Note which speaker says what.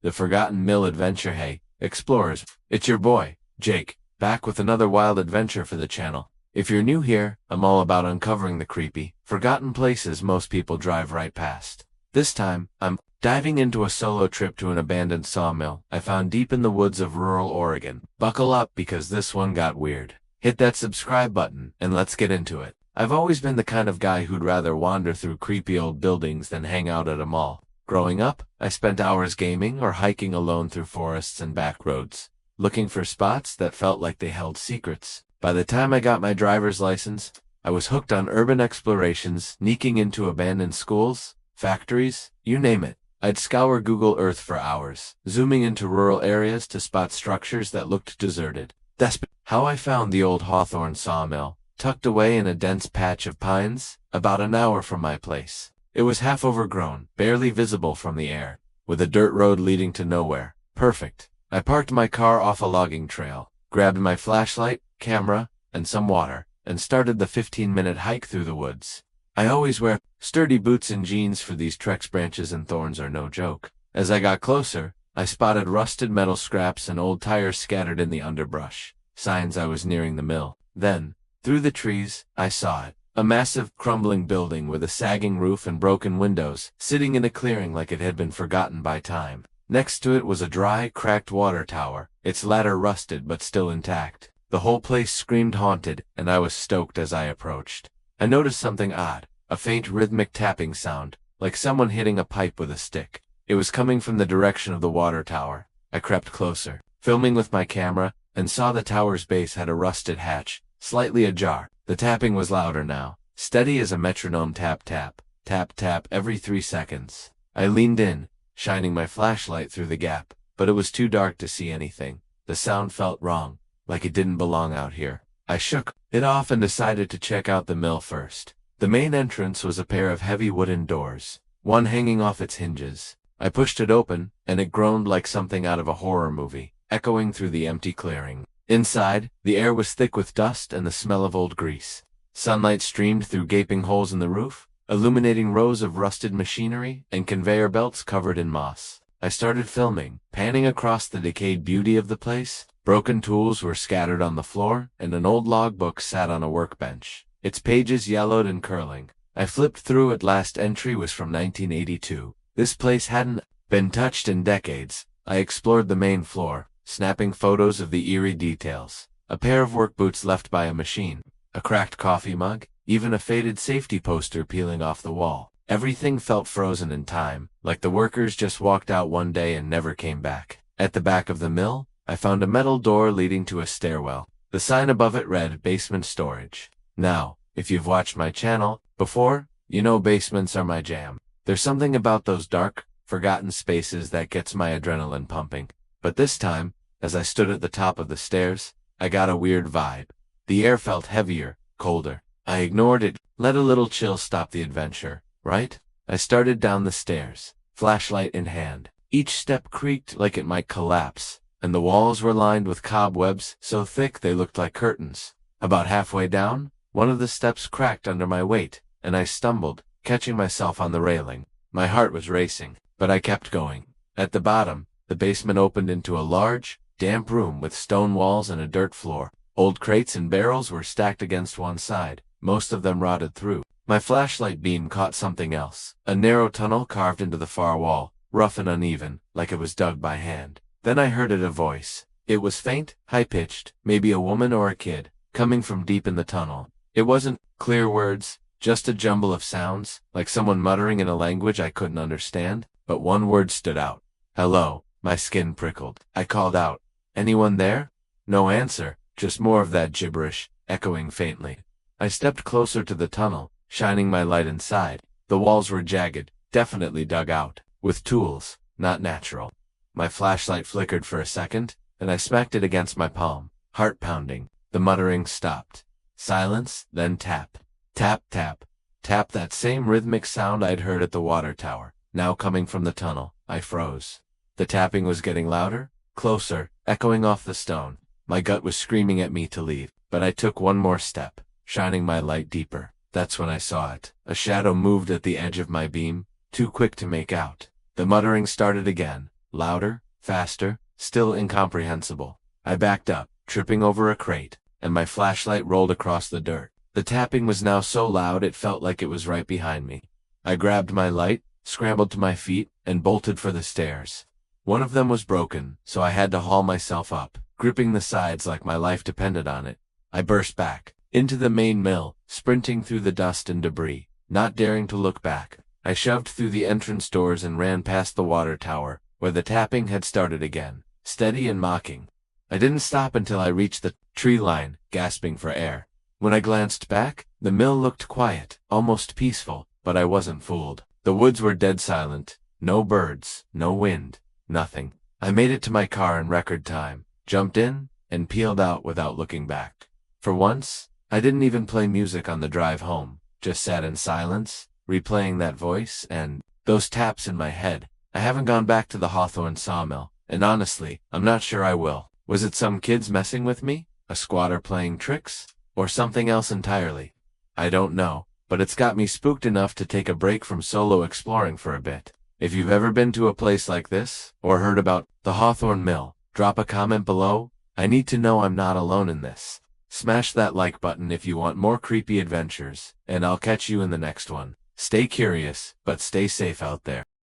Speaker 1: The Forgotten Mill Adventure. Hey, explorers, it's your boy, Jake, back with another wild adventure for the channel. If you're new here, I'm all about uncovering the creepy, forgotten places most people drive right past. This time, I'm diving into a solo trip to an abandoned sawmill I found deep in the woods of rural Oregon. Buckle up because this one got weird. Hit that subscribe button and let's get into it. I've always been the kind of guy who'd rather wander through creepy old buildings than hang out at a mall. Growing up, I spent hours gaming or hiking alone through forests and back roads, looking for spots that felt like they held secrets. By the time I got my driver's license, I was hooked on urban explorations, sneaking into abandoned schools, factories, you name it. I'd scour Google Earth for hours, zooming into rural areas to spot structures that looked deserted. That's how I found the old Hawthorne sawmill, tucked away in a dense patch of pines, about an hour from my place. It was half overgrown, barely visible from the air, with a dirt road leading to nowhere. Perfect. I parked my car off a logging trail, grabbed my flashlight, camera, and some water, and started the 15-minute hike through the woods. I always wear sturdy boots and jeans for these treks. Branches and thorns are no joke. As I got closer, I spotted rusted metal scraps and old tires scattered in the underbrush, signs I was nearing the mill. Then, through the trees, I saw it. A massive, crumbling building with a sagging roof and broken windows, sitting in a clearing like it had been forgotten by time. Next to it was a dry, cracked water tower, its ladder rusted but still intact. The whole place screamed haunted, and I was stoked as I approached. I noticed something odd, a faint rhythmic tapping sound, like someone hitting a pipe with a stick. It was coming from the direction of the water tower. I crept closer, filming with my camera, and saw the tower's base had a rusted hatch, slightly ajar. The tapping was louder now, steady as a metronome. Tap, tap, tap, tap every 3 seconds. I leaned in, shining my flashlight through the gap, but it was too dark to see anything. The sound felt wrong, like it didn't belong out here. I shook it off and decided to check out the mill first. The main entrance was a pair of heavy wooden doors, one hanging off its hinges. I pushed it open, and it groaned like something out of a horror movie, echoing through the empty clearing. Inside, the air was thick with dust and the smell of old grease. Sunlight streamed through gaping holes in the roof, illuminating rows of rusted machinery and conveyor belts covered in moss. I started filming, panning across the decayed beauty of the place. Broken tools were scattered on the floor, and an old logbook sat on a workbench, its pages yellowed and curling. I flipped through it. Last entry was from 1982. This place hadn't been touched in decades. I explored the main floor, snapping photos of the eerie details. A pair of work boots left by a machine, a cracked coffee mug, even a faded safety poster peeling off the wall. Everything felt frozen in time, like the workers just walked out one day and never came back. At the back of the mill, I found a metal door leading to a stairwell. The sign above it read basement storage. Now, if you've watched my channel before, you know basements are my jam. There's something about those dark, forgotten spaces that gets my adrenaline pumping. But this time, as I stood at the top of the stairs, I got a weird vibe. The air felt heavier, colder. I ignored it, let a little chill stop the adventure, right? I started down the stairs, flashlight in hand. Each step creaked like it might collapse, and the walls were lined with cobwebs so thick they looked like curtains. About halfway down, one of the steps cracked under my weight, and I stumbled, catching myself on the railing. My heart was racing, but I kept going. At the bottom, the basement opened into a large, damp room with stone walls and a dirt floor. Old crates and barrels were stacked against one side, most of them rotted through. My flashlight beam caught something else, a narrow tunnel carved into the far wall, rough and uneven, like it was dug by hand. Then I heard a voice. It was faint, high-pitched, maybe a woman or a kid, coming from deep in the tunnel. It wasn't clear words, just a jumble of sounds, like someone muttering in a language I couldn't understand, but one word stood out. Hello. My skin prickled. I called out, "Anyone there?" No answer, just more of that gibberish, echoing faintly. I stepped closer to the tunnel, shining my light inside. The walls were jagged, definitely dug out, with tools, not natural. My flashlight flickered for a second, and I smacked it against my palm, heart pounding. The muttering stopped. Silence, then tap. Tap, tap, tap, that same rhythmic sound I'd heard at the water tower, now coming from the tunnel. I froze. The tapping was getting louder, closer, echoing off the stone. My gut was screaming at me to leave, but I took one more step, shining my light deeper. That's when I saw it. A shadow moved at the edge of my beam, too quick to make out. The muttering started again, louder, faster, still incomprehensible. I backed up, tripping over a crate, and my flashlight rolled across the dirt. The tapping was now so loud it felt like it was right behind me. I grabbed my light, scrambled to my feet, and bolted for the stairs. One of them was broken, so I had to haul myself up, gripping the sides like my life depended on it. I burst back, into the main mill, sprinting through the dust and debris, not daring to look back. I shoved through the entrance doors and ran past the water tower, where the tapping had started again, steady and mocking. I didn't stop until I reached the tree line, gasping for air. When I glanced back, the mill looked quiet, almost peaceful, but I wasn't fooled. The woods were dead silent, no birds, no wind, nothing. I made it to my car in record time, jumped in, and peeled out without looking back. For once, I didn't even play music on the drive home, just sat in silence, replaying that voice and those taps in my head. I haven't gone back to the Hawthorne sawmill, and honestly, I'm not sure I will. Was it some kids messing with me? A squatter playing tricks? Or something else entirely? I don't know, but it's got me spooked enough to take a break from solo exploring for a bit. If you've ever been to a place like this, or heard about the Hawthorne Mill, drop a comment below. I need to know I'm not alone in this. Smash that like button if you want more creepy adventures, and I'll catch you in the next one. Stay curious, but stay safe out there.